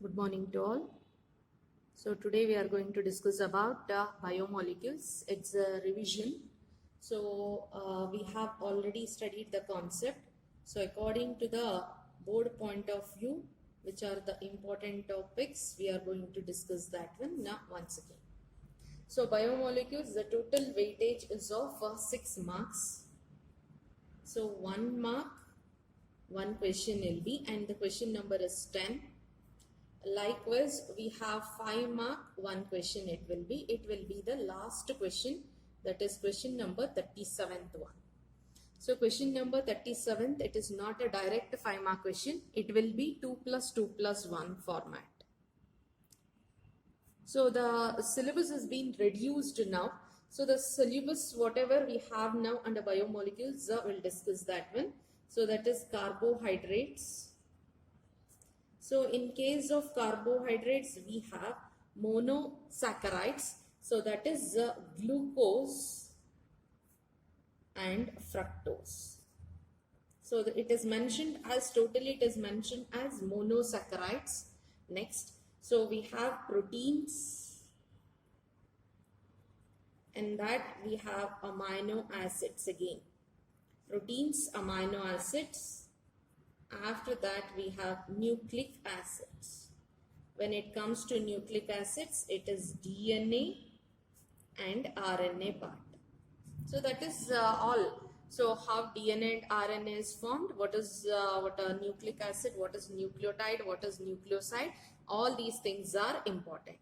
Good morning to all. So today we are going to discuss about biomolecules. It's a revision. So we have already studied the concept. So according to the board point of view, which are the important topics, we are going to discuss that one now once again. So biomolecules, the total weightage is of 6 marks. So 1 mark, one question will be, and the question number is 10. Likewise, we have 5 mark, one question it will be. It will be the last question, that is question number 37th one. So question number 37th, it is not a direct 5 mark question. It will be 2 plus 2 plus 1 format. So the syllabus has been reduced now. So the syllabus, whatever we have now under biomolecules, we'll discuss that one. So that is carbohydrates. So in case of carbohydrates, we have monosaccharides. So that is glucose and fructose. So it is mentioned as it is mentioned as monosaccharides. Next, so we have proteins, and that we have amino acids again. Proteins, amino acids. After that, we have nucleic acids. When it comes to nucleic acids, it is DNA and RNA part. So that is all. So how DNA and RNA is formed, what is what a nucleic acid, what is nucleotide, what is nucleoside, all these things are important.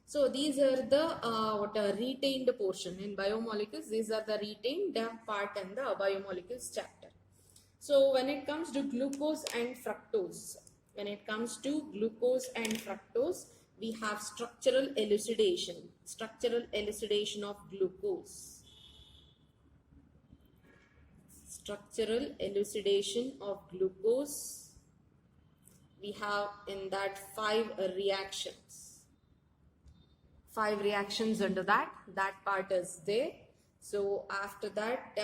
So these are the retained portion in biomolecules. These are the retained part in the biomolecules chapter. So when it comes to glucose and fructose, we have structural elucidation of glucose. Structural elucidation of glucose. We have in that 5 reactions. 5 reactions under that part is there. So after that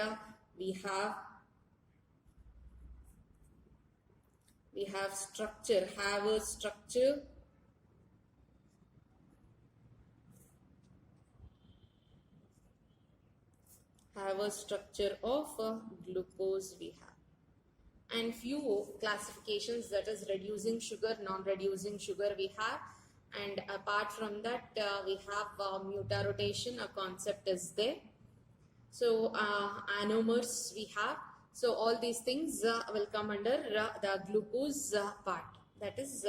we have structure, Haber structure. Haber structure of glucose we have. And few classifications, that is reducing sugar, non-reducing sugar we have. And apart from that, we have mutarotation, a concept is there. So anomers we have. So all these things will come under the glucose part, that is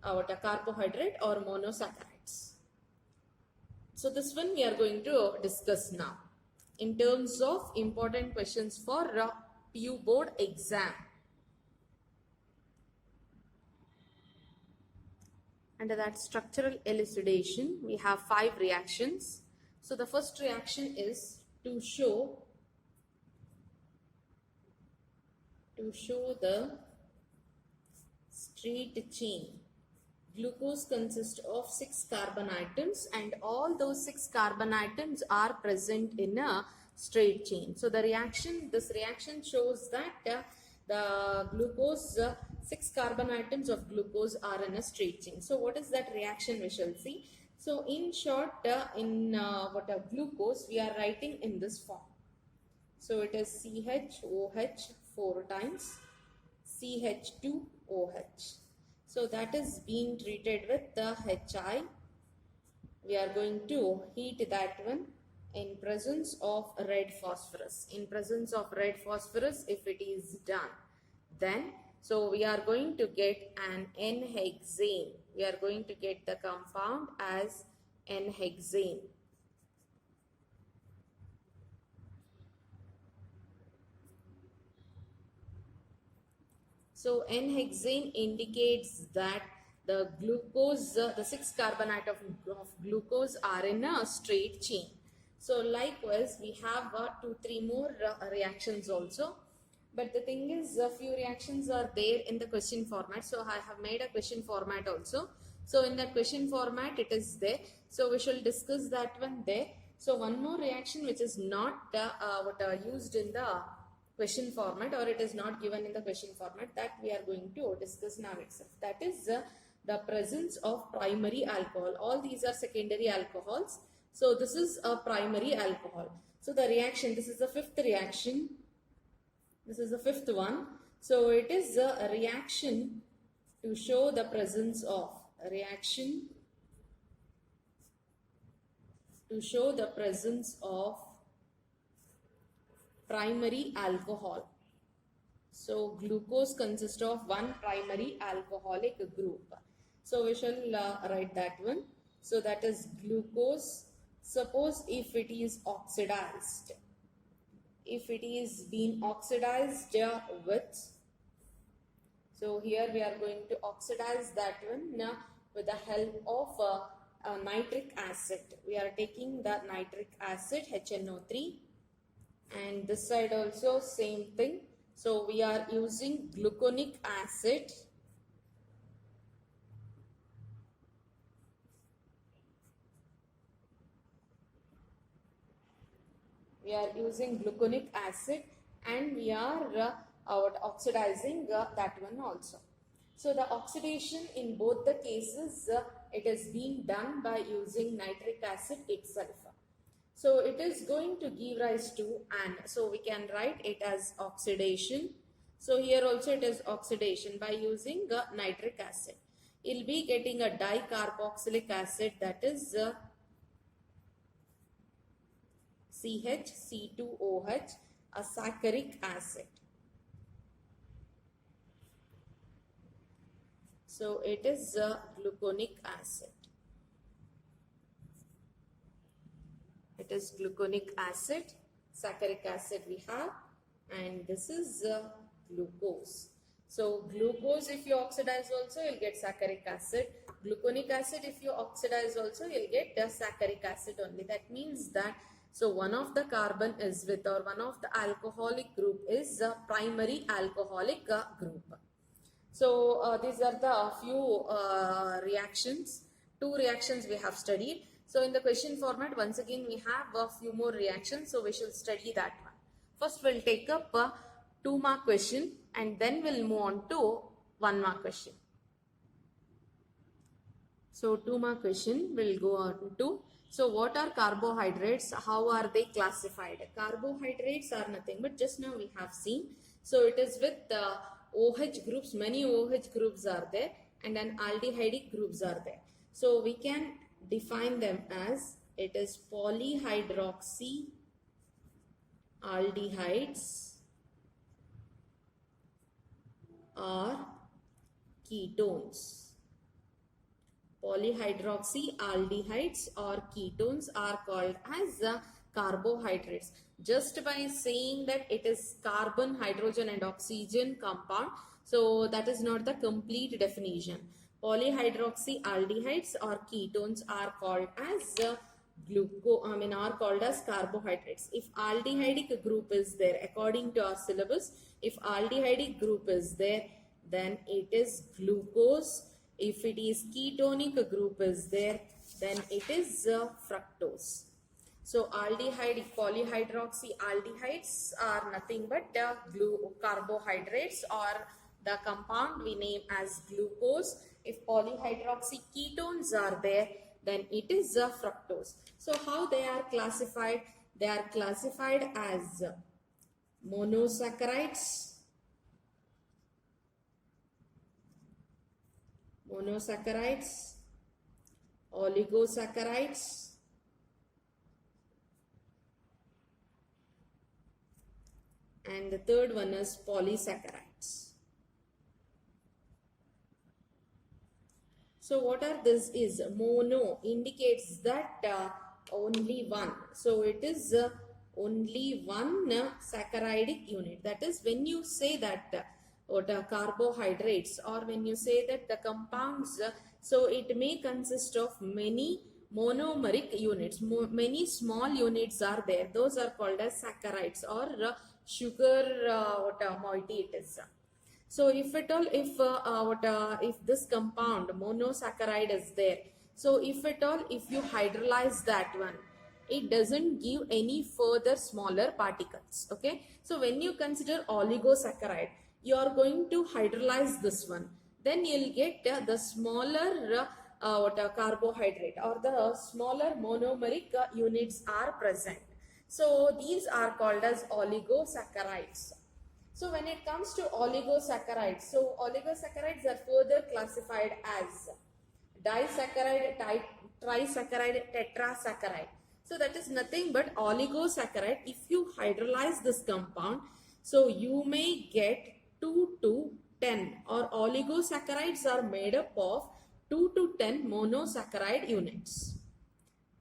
what a carbohydrate or monosaccharides. So this one we are going to discuss now in terms of important questions for PU board exam. Under that structural elucidation, we have 5 reactions. So the first reaction is to show the straight chain. Glucose consists of 6 carbon atoms, and all those 6 carbon atoms are present in a straight chain. So this reaction shows that the glucose, 6 carbon atoms of glucose are in a straight chain. So what is that reaction we shall see? So in short, in glucose, we are writing in this form. So it is CHOH 4 times, CH2OH. So that is being treated with the HI. We are going to heat that one in presence of red phosphorus. In presence of red phosphorus, if it is done, then so we are going to get an N-hexane. We are going to get the compound as N-hexane. So N-hexane indicates that the glucose, the 6 carbon atoms of glucose are in a straight chain. So likewise, we have 2-3 more reactions also. But the thing is, a few reactions are there in the question format. So I have made a question format also. So in that question format, it is there. So we shall discuss that one there. So one more reaction which is not used in the question format, or it is not given in the question format, that we are going to discuss now itself. That is the presence of primary alcohol. All these are secondary alcohols. So this is a primary alcohol. So the reaction, this is the fifth reaction. This is the fifth one. So it is a reaction to show the presence of, a reaction to show the presence of primary alcohol. So glucose consists of one primary alcoholic group. So we shall write that one. So that is glucose. Suppose if it is oxidized, if it is being oxidized with, so here we are going to oxidize that one with the help of nitric acid. We are taking the nitric acid HNO3, and this side also same thing. So we are using gluconic acid. We are using gluconic acid, and we are oxidizing that one also. So the oxidation in both the cases, it is being done by using nitric acid itself. So it is going to give rise to, and so we can write it as oxidation. So here also it is oxidation by using nitric acid. It will be getting a dicarboxylic acid, that is CH2OH, a saccharic acid. So it is gluconic acid. It is gluconic acid, saccharic acid we have, and this is glucose. So glucose, if you oxidize also, you'll get saccharic acid. Gluconic acid, if you oxidize also, you'll get saccharic acid only. That means that, so one of the carbon is with, or one of the alcoholic group is a primary alcoholic group. So these are the few reactions. Two reactions we have studied. So in the question format, once again we have a few more reactions. So we shall study that one. First we'll take up a 2-mark question, and then we'll move on to 1-mark question. So 2-mark question will go on to, so what are carbohydrates? How are they classified? Carbohydrates are nothing but just now we have seen. So it is with OH groups, many OH groups are there, and then aldehydic groups are there. So we can define them as, it is polyhydroxy aldehydes or ketones. Polyhydroxy aldehydes or ketones are called as carbohydrates. Just by saying that it is carbon, hydrogen and oxygen compound, so that is not the complete definition. Polyhydroxy aldehydes or ketones are called as are called as carbohydrates. If aldehydic group is there, according to our syllabus, if aldehydic group is there, then it is glucose. If it is ketonic group is there, then it is fructose. So aldehyde, polyhydroxy aldehydes are nothing but carbohydrates, or the compound we name as glucose. If polyhydroxy ketones are there, then it is fructose. So how they are classified? They are classified as monosaccharides, oligosaccharides, and the third one is polysaccharides. So what are this is? Mono indicates that only one. So it is only one saccharidic unit. That is, when you say that carbohydrates, or when you say that the compounds, so it may consist of many monomeric units. Many small units are there. Those are called as saccharides, or sugar moiety it is. So if at all, if this compound monosaccharide is there, so if at all, if you hydrolyze that one, it doesn't give any further smaller particles. Okay. So when you consider oligosaccharide, you are going to hydrolyze this one. then you'll get the smaller carbohydrate or the smaller monomeric units are present. So these are called as oligosaccharides. So when it comes to oligosaccharides, so oligosaccharides are further classified as disaccharide, trisaccharide, tetrasaccharide. So that is nothing but oligosaccharide. If you hydrolyze this compound, so you may get 2 to 10, or oligosaccharides are made up of 2 to 10 monosaccharide units.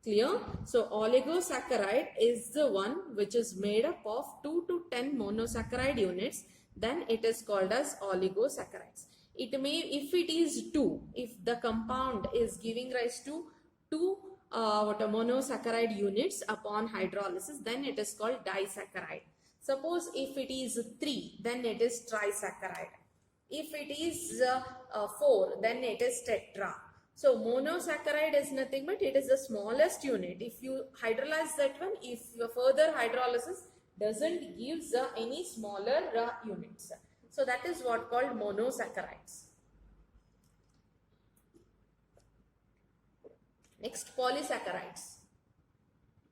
Clear? So oligosaccharide is the one which is made up of 2 to 10 monosaccharide units. Then it is called as oligosaccharides. It may, if it is 2, if the compound is giving rise to 2 monosaccharide units upon hydrolysis, then it is called disaccharide. Suppose if it is 3, then it is trisaccharide. If it is 4, then it is tetra. So monosaccharide is nothing but it is the smallest unit. If you hydrolyze that one, if further hydrolysis doesn't give any smaller units. So that is what called monosaccharides. Next, polysaccharides.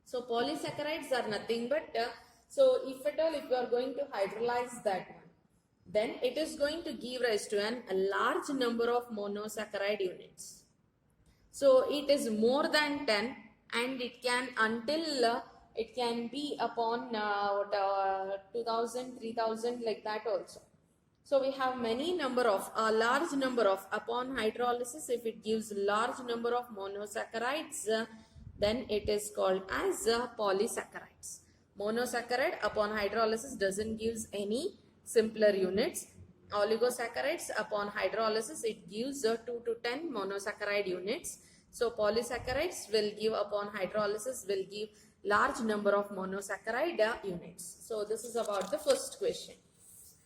So polysaccharides are nothing but, so if at all if you are going to hydrolyze that one, then it is going to give rise to a large number of monosaccharide units. So it is more than 10, and it can until it can be upon 2000, 3000 like that also. So we have many number of, a large number of, upon hydrolysis if it gives large number of monosaccharides, then it is called as polysaccharides. Monosaccharide upon hydrolysis doesn't give any simpler units. Oligosaccharides upon hydrolysis it gives 2 to 10 monosaccharide units. So polysaccharides will give upon hydrolysis will give large number of monosaccharide units. So this is about the first question.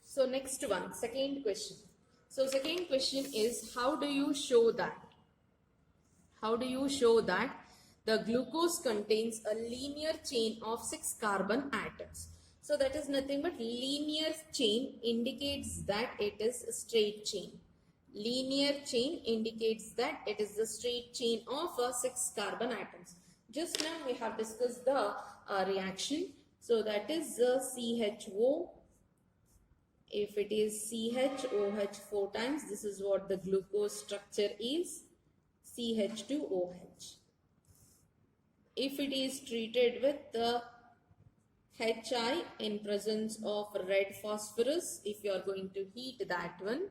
So next one, second question. So second question is, how do you show that? How do you show that the glucose contains a linear chain of 6 carbon atoms? So that is nothing but linear chain indicates that it is a straight chain. Linear chain indicates that it is the straight chain of 6 carbon atoms. Just now we have discussed the reaction. So that is CHO. If it is CHOH 4 times, this is what the glucose structure is, CH2OH. If it is treated with the HI in presence of red phosphorus, if you are going to heat that one,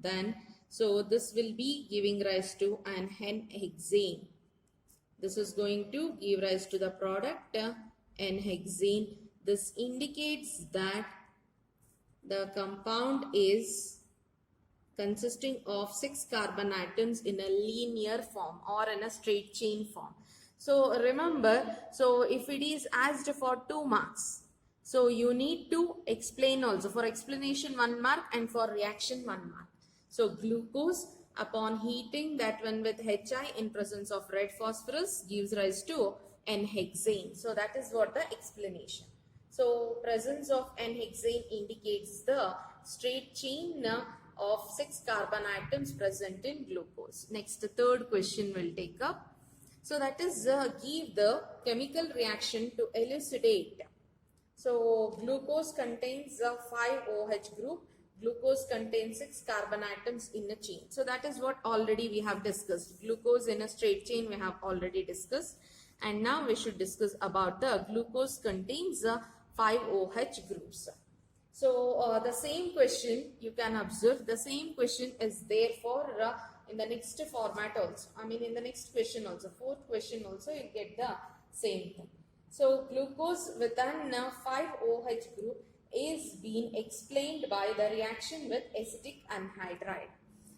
then so this will be giving rise to an N-hexane. This is going to give rise to the product N-hexane. This indicates that the compound is consisting of 6 carbon atoms in a linear form or in a straight chain form. So remember, so if it is asked for 2 marks, so you need to explain also. For explanation 1 mark and for reaction 1 mark. So glucose upon heating that one with HI in presence of red phosphorus gives rise to N-hexane. So that is what the explanation. So presence of N-hexane indicates the straight chain of 6 carbon atoms present in glucose. Next, the third question will take up. So that is give the chemical reaction to elucidate. So glucose contains a 5OH group. Glucose contains 6 carbon atoms in a chain. So that is what already we have discussed. Glucose in a straight chain we have already discussed. And now we should discuss about the glucose contains 5OH groups. So the same question you can observe, the same question is there for in the next format also. I mean in the next question also, fourth question also you get the same thing. So glucose with an 5OH group is being explained by the reaction with acetic anhydride.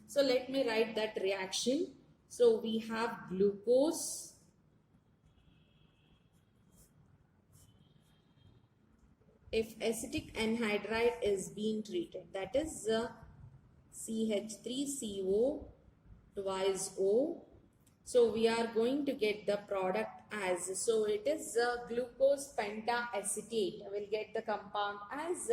So let me write that reaction. So we have glucose if acetic anhydride is being treated, that is CH3CO twice O. So we are going to get the product as, so it is glucose pentaacetate. We will get the compound as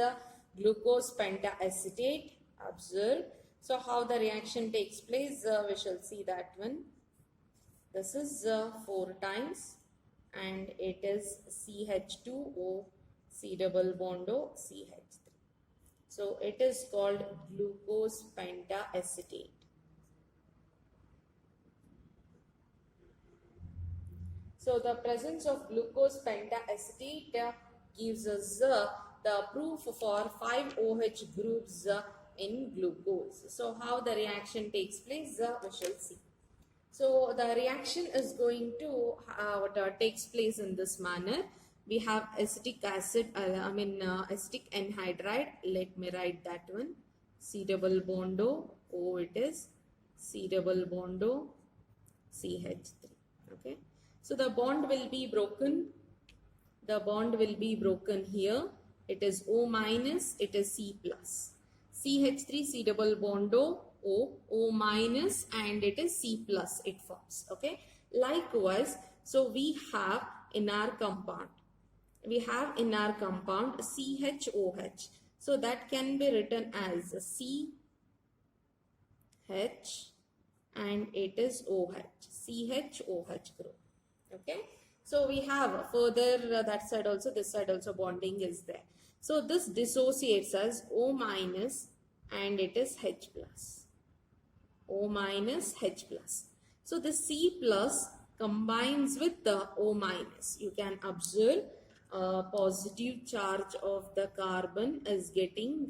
glucose pentaacetate. Observe. So how the reaction takes place, we shall see that one. This is 4 times and it is CH2O, C double bond O, CH3. So it is called glucose pentacetate. So the presence of glucose pentacetate gives us the proof for 5 OH groups in glucose. So how the reaction takes place, we shall see. So the reaction is going to takes place in this manner. We have acetic acid, acetic anhydride. Let me write that one. C double bond O, O it is, C double bond O, CH3. Okay. So the bond will be broken. The bond will be broken here. It is O minus, it is C plus. CH3, C double bond O, O minus, and it is C plus it forms. Okay. Likewise, so we have in our compound CHOH. So that can be written as CH and it is OH, CHOH group. Okay. So we have further that side also, this side also bonding is there. So this dissociates as O minus and it is H plus. O minus H plus. So the C plus combines with the O minus. You can observe positive charge of the carbon is getting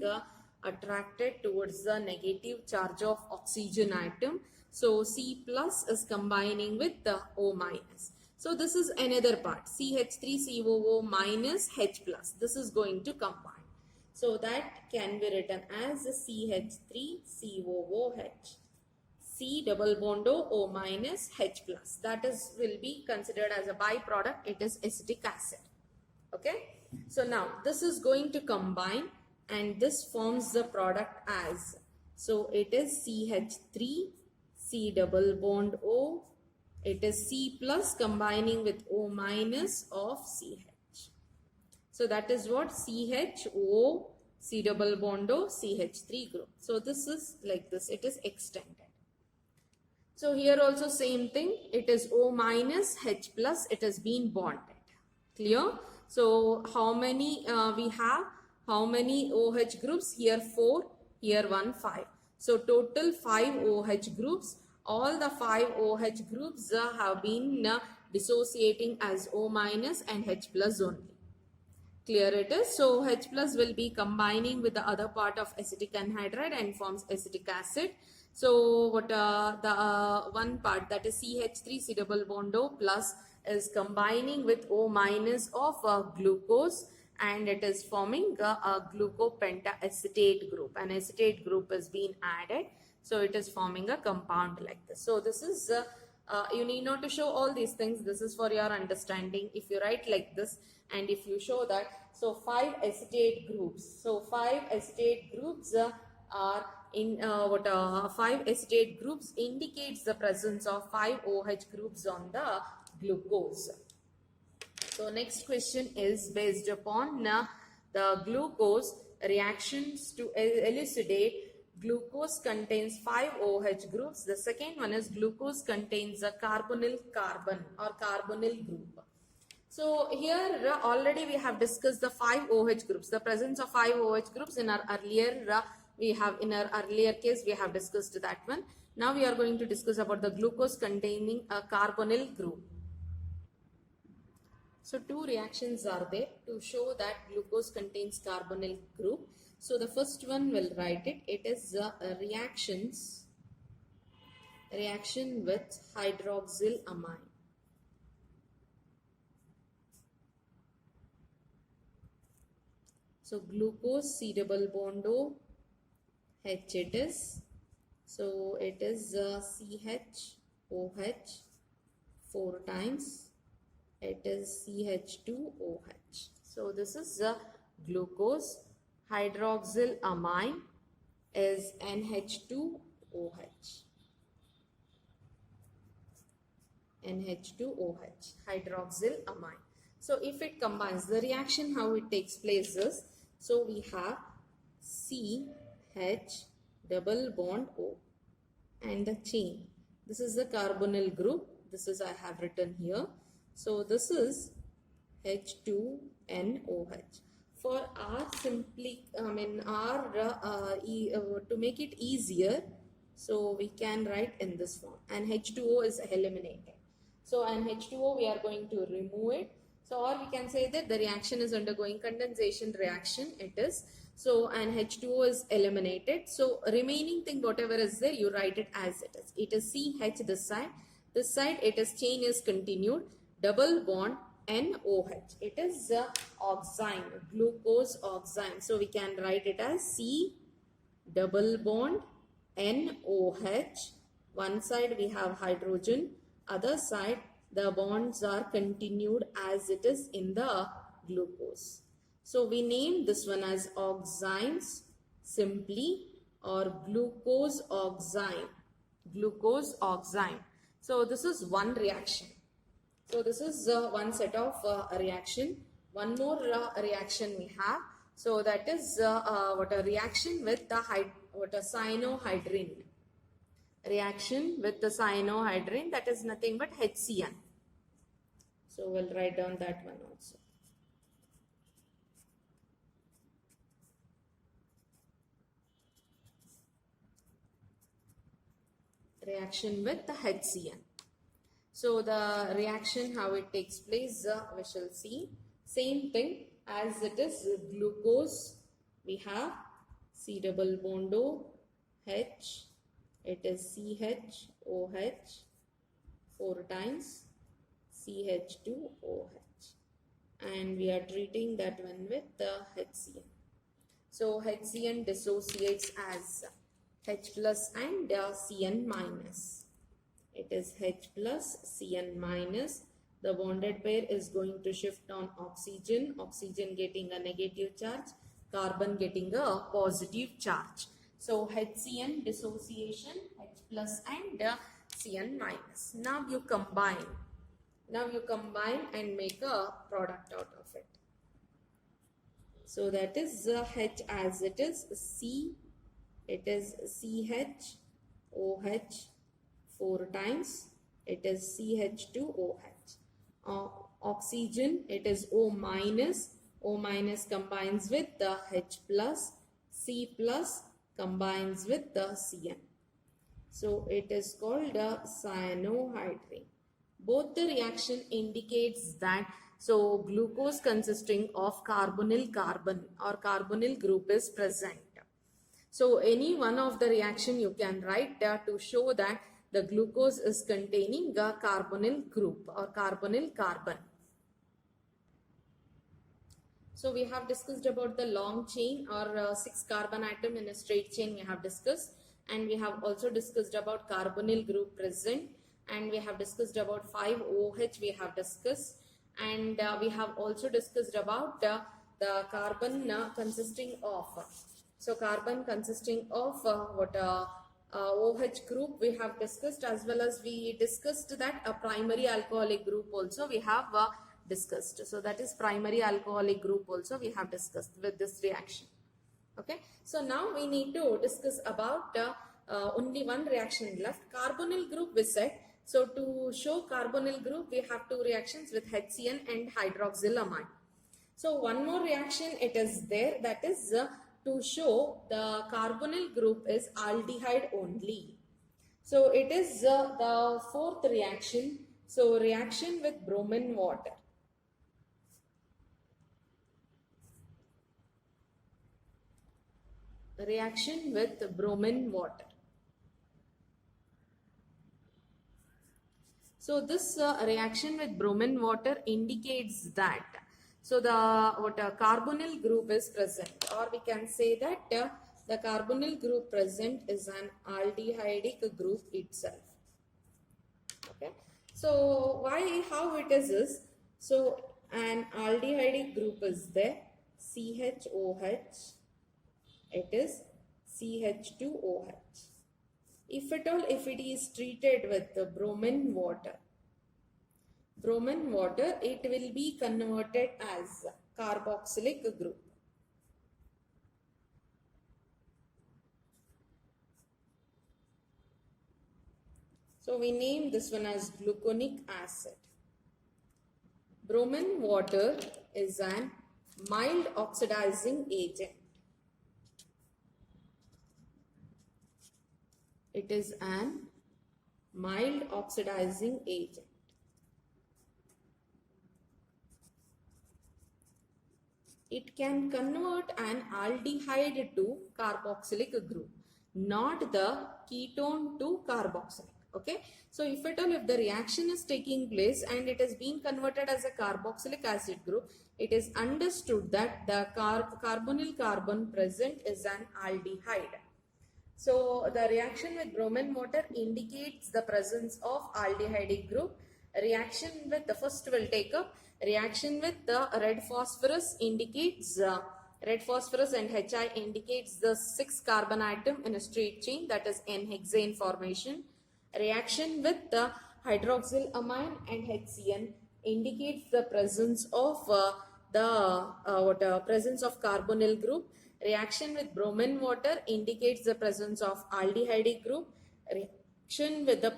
attracted towards the negative charge of oxygen atom. So C plus is combining with the O minus. So this is another part, CH3COO minus H plus. This is going to combine. So that can be written as CH3COOH. C double bond O minus H plus. That is will be considered as a byproduct. It is acetic acid. Okay. So now this is going to combine and this forms the product as. So it is CH3, C double bond O. It is C plus combining with O minus of CH. So that is what CHO, C double bond O, CH3 group. So this is like this. It is extended. So here also same thing. It is O minus H plus. It has been bonded. Clear? So how many we have? How many OH groups? Here 4. Here 1, 5. So total 5 OH groups. All the 5 OH groups have been dissociating as O minus and H plus only. Clear it is? So H plus will be combining with the other part of acetic anhydride and forms acetic acid. So what the one part, that is CH3 C double bond O plus, is combining with O minus of glucose and it is forming a glucopentaacetate group. An acetate group is being added. So it is forming a compound like this. So this is, you need not to show all these things. This is for your understanding. If you write like this and if you show that, so 5 acetate groups. So 5 acetate groups are in 5 acetate groups indicates the presence of 5 OH groups on the glucose. So next question is based upon the glucose reactions to elucidate. Glucose contains 5 OH groups. The second one is glucose contains a carbonyl carbon or carbonyl group. So here already we have discussed the 5 OH groups. The presence of 5 OH groups in our earlier case we have discussed that one. Now we are going to discuss about the glucose containing a carbonyl group. So two reactions are there to show that glucose contains carbonyl group. So the first one will write it. It is a reaction with hydroxylamine. So glucose C double bond O H it is. So it is CHOH 4 times. It is CH2OH. So this is glucose. Hydroxylamine is NH2OH. NH2OH, hydroxylamine. So if it combines, the reaction how it takes place is, so we have CH double bond O, and the chain. This is the carbonyl group. This is I have written here. So this is H2NOH. For our to make it easier, so we can write in this form, and H2O is eliminated. So and H2O we are going to remove it. So or we can say that the reaction is undergoing condensation reaction. It is. So and H2O is eliminated. So remaining thing whatever is there, you write it as it is. It is CH this side. This side it is chain is continued. Double bond NOH. It is oxime, glucose oxime. So we can write it as C double bond NOH. One side we have hydrogen. Other side the bonds are continued as it is in the glucose. So we name this one as oximes simply, or glucose oxime. Glucose oxime. So this is one reaction. So this is one set of reaction. One more reaction we have. So that is what a reaction with the cyanohydrin. Reaction with the cyanohydrin, that is nothing but HCN. So we'll write down that one also. Reaction with the HCN. So the reaction, how it takes place, we shall see. Same thing as it is glucose. We have C double bond O H. It is CHOH 4 times CH2OH. And we are treating that one with the HCN. So HCN dissociates as H plus and Cn minus. It is H plus Cn minus. The bonded pair is going to shift on oxygen. Oxygen getting a negative charge, carbon getting a positive charge. So HCN dissociation, H plus and Cn minus. Now you combine. And make a product out of it. So that is H as it is C. It is CHOH 4 times. It is CH2OH. Oxygen, it is O minus. O minus combines with the H plus. C plus combines with the Cn. So it is called a cyanohydrin. Both the reaction indicates that so glucose consisting of carbonyl carbon or carbonyl group is present. So any one of the reaction you can write to show that the glucose is containing a carbonyl group or carbonyl carbon. So we have discussed about the long chain or 6 carbon atom in a straight chain we have discussed, and we have also discussed about carbonyl group present, and we have discussed about 5 OH we have discussed, and we have also discussed about the carbon consisting of, so carbon consisting of OH group we have discussed, as well as we discussed that a primary alcoholic group also we have discussed. So that is primary alcoholic group also we have discussed with this reaction. Okay, so now we need to discuss about only one reaction left, carbonyl group we said. So to show carbonyl group we have 2 reactions with HCN and hydroxylamine. So one more reaction it is there, that is to show the carbonyl group is aldehyde only. So it is the 4th reaction. So reaction with bromine water. Reaction with bromine water. So this reaction with bromine water indicates that so the carbonyl group is present, or we can say that the carbonyl group present is an aldehydic group itself. Okay, so how it is so an aldehydic group is there, CHOH, it is CH2OH. If at all, if it is treated with the bromine water, it will be converted as carboxylic group. So we name this one as gluconic acid. Bromine water is an mild oxidizing agent. It is an mild oxidizing agent. It can convert an aldehyde to carboxylic group, not the ketone to carboxylic. Okay, so if at all, if the reaction is taking place and it is being converted as a carboxylic acid group, it is understood that the carbonyl carbon present is an aldehyde. So the reaction with bromine water indicates the presence of aldehyde group. Reaction with the first will take up. Reaction with the red phosphorus indicates red phosphorus and HI indicates the 6 carbon atom in a straight chain, that is N-hexane formation. Reaction with the hydroxyl amine and HCN indicates the presence of presence of carbonyl group. Reaction with bromine water indicates the presence of aldehyde group. Reaction in the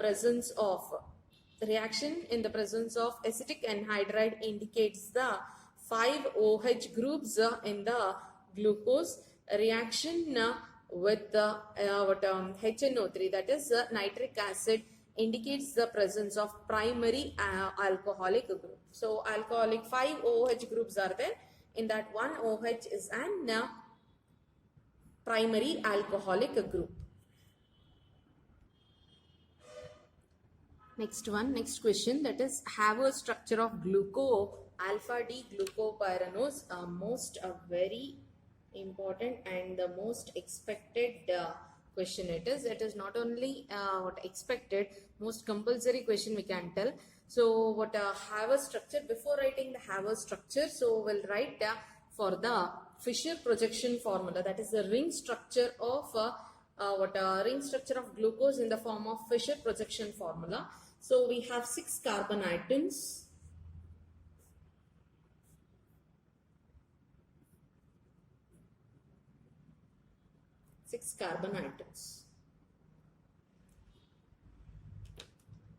presence of acetic anhydride indicates the 5 OH groups in the glucose. Reaction with the HNO3, that is nitric acid, indicates the presence of primary alcoholic group. So alcoholic 5 OH groups are there. In that, one OH is an primary alcoholic group. Next question, that is Haber structure of alpha D glucopyranose. Most very important and the most expected question it is. It is not only expected, most compulsory question we can tell. So what Haber structure, before writing the Haber structure, so we'll write for the Fischer projection formula, that is the ring structure of ring structure of glucose in the form of Fischer projection formula. So we have 6 carbon atoms.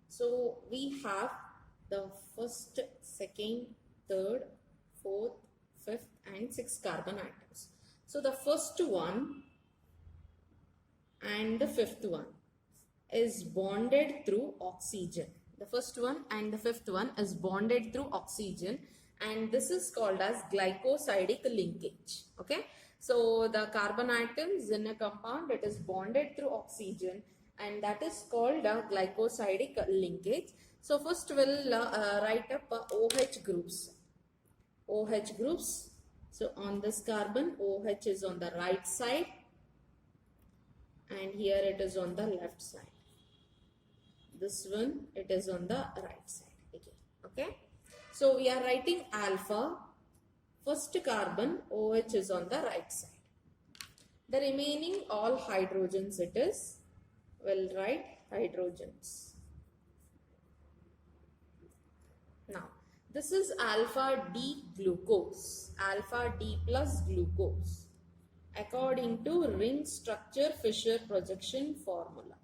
So we have the first, second, third, fourth, fifth and 6 carbon atoms. So the first one and the fifth one is bonded through oxygen. The first one and the fifth one is bonded through oxygen, and this is called as glycosidic linkage. Okay, so the carbon atoms in a compound, it is bonded through oxygen, and that is called a glycosidic linkage. So first we'll write up OH groups. So on this carbon, OH is on the right side and here it is on the left side. This one, it is on the right side again. Okay, so we are writing alpha. First carbon, OH is on the right side. The remaining all hydrogens it is. We'll write hydrogens. Now this is alpha D glucose, alpha D plus glucose, according to ring structure Fischer projection formula.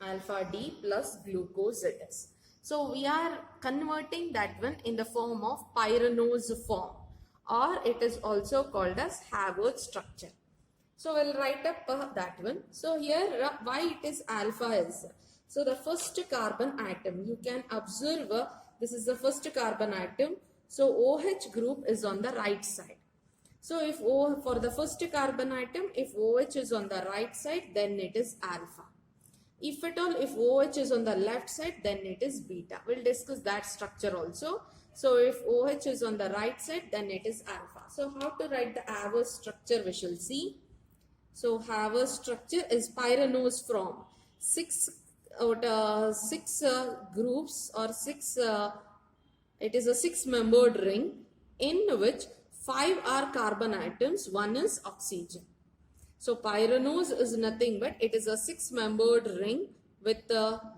Alpha D plus glucose it is. So we are converting that one in the form of pyranose form, or it is also called as Haber structure. So we'll write up that one. So here why it is alpha is, so the first carbon atom, you can observe this is the first carbon atom. So OH group is on the right side. So if for the first carbon atom, if OH is on the right side, then it is alpha. If at all, if OH is on the left side, then it is beta. We'll discuss that structure also. So if OH is on the right side, then it is alpha. So how to write the Haber structure we shall see. So Haber structure is pyranose from 6 groups or 6, it is a 6-membered ring in which 5 are carbon atoms, 1 is oxygen. So pyranose is nothing but it is a 6-membered ring with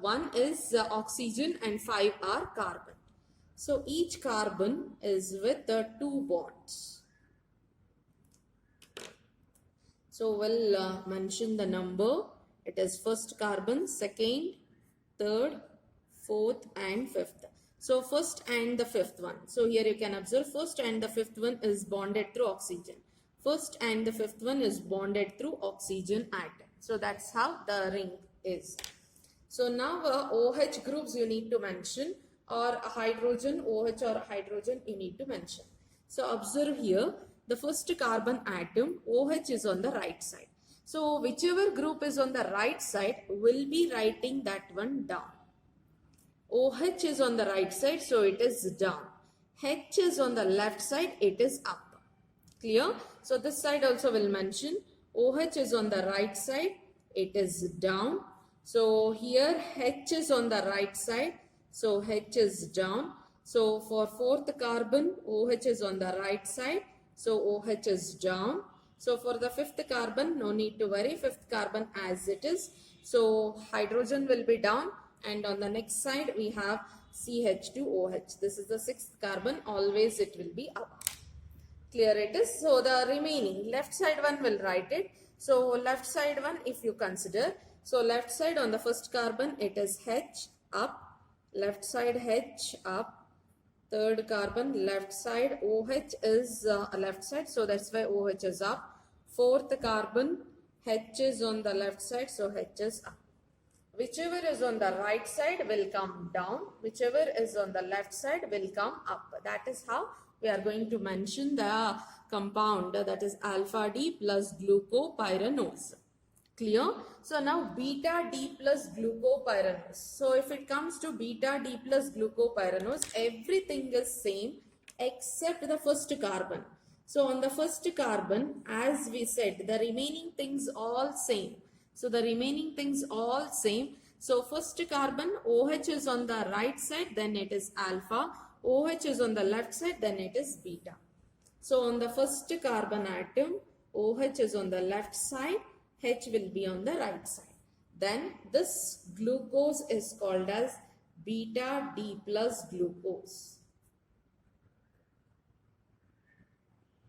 1 is oxygen and 5 are carbon. So each carbon is with 2 bonds. So we'll mention the number. It is first carbon, second, third, fourth and fifth. So first and the fifth one. So here you can observe first and the fifth one is bonded through oxygen. First and the fifth one is bonded through oxygen atom. So that's how the ring is. So now OH groups you need to mention, or a hydrogen, OH or hydrogen you need to mention. So observe here, the first carbon atom, OH is on the right side. So whichever group is on the right side, will be writing that one down. OH is on the right side, so it is down. H is on the left side, it is up. Clear? So this side also will mention, OH is on the right side, it is down. So here H is on the right side, so H is down. So for fourth carbon, OH is on the right side, so OH is down. So for the fifth carbon, no need to worry, fifth carbon as it is. So hydrogen will be down, and on the next side we have CH2OH. This is the sixth carbon, always it will be up. Clear it is? So the remaining left side one will write it. So left side one if you consider, so left side on the first carbon it is H up, left side H up, third carbon left side OH is left side, so that's why OH is up. Fourth carbon H is on the left side, so H is up. Whichever is on the right side will come down, whichever is on the left side will come up. That is how we are going to mention the compound, that is alpha D plus glucopyranose. Clear? So now beta D plus glucopyranose. So if it comes to beta D plus glucopyranose, everything is same except the first carbon. So on the first carbon, as we said, the remaining things all same. So the remaining things all same. So first carbon, OH is on the right side, then it is alpha. OH is on the left side, then it is beta. So on the first carbon atom, OH is on the left side, H will be on the right side. Then this glucose is called as beta D plus glucose.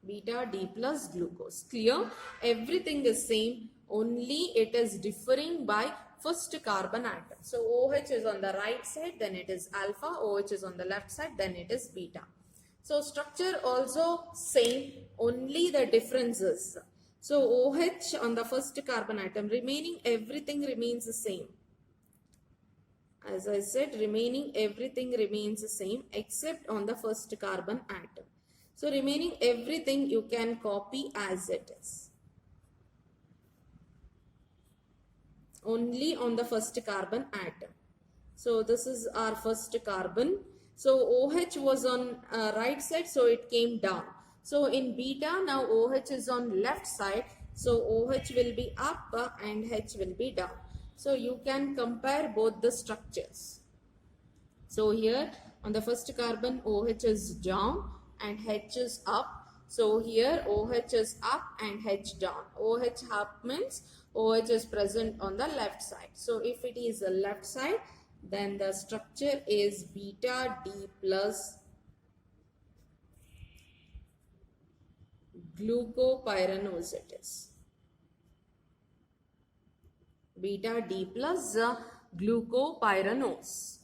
Beta D plus glucose. Clear? Everything is same, only it is differing by first carbon atom. So OH is on the right side, then it is alpha. OH is on the left side, then it is beta. So structure also same, only the differences. So OH on the first carbon atom, remaining everything remains the same. As I said, remaining everything remains the same except on the first carbon atom. So remaining everything you can copy as it is. Only on the first carbon atom. So this is our first carbon. So OH was on right side, so it came down. So in beta, now OH is on left side, so OH will be up and H will be down. So you can compare both the structures. So here on the first carbon, OH is down and H is up. So here OH is up and H down. OH up means OH is present on the left side. So if it is the left side, then the structure is beta D plus glucopyranose it is. Beta D plus glucopyranose.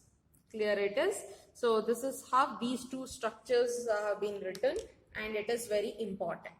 Clear it is? So this is how these two structures have been written, and it is very important.